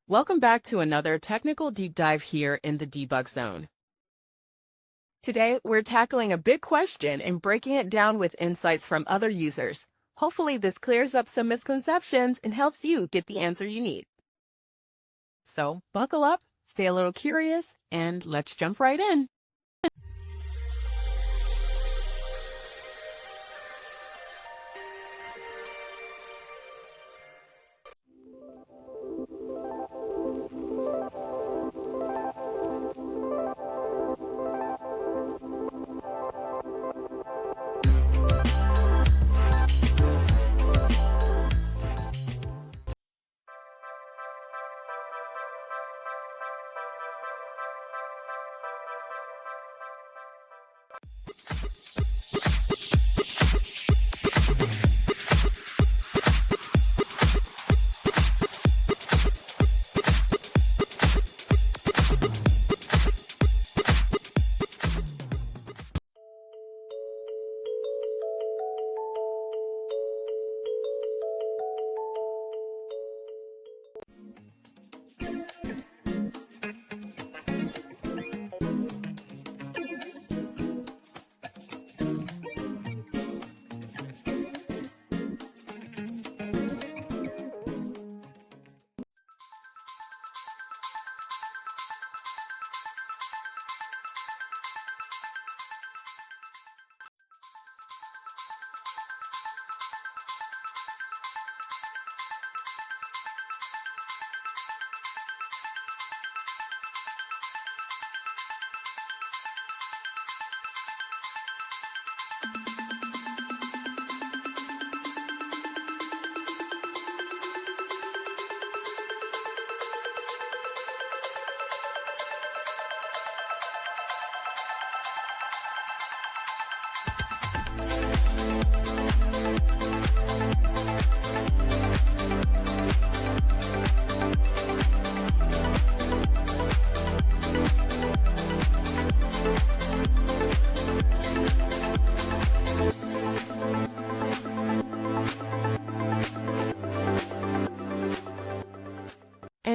Welcome back to another technical deep dive here in the debug zone. Today, we're tackling a big question and breaking it down with insights from other users. Hopefully, this clears up some misconceptions and helps you get the answer you need. So, buckle up, stay a little curious, and let's jump right in.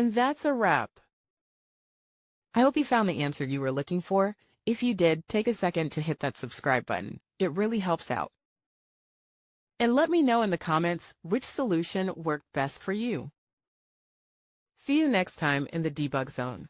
And that's a wrap. I hope you found the answer you were looking for. If you did, take a second to hit that subscribe button. It really helps out. And let me know in the comments which solution worked best for you. See you next time in the debug zone.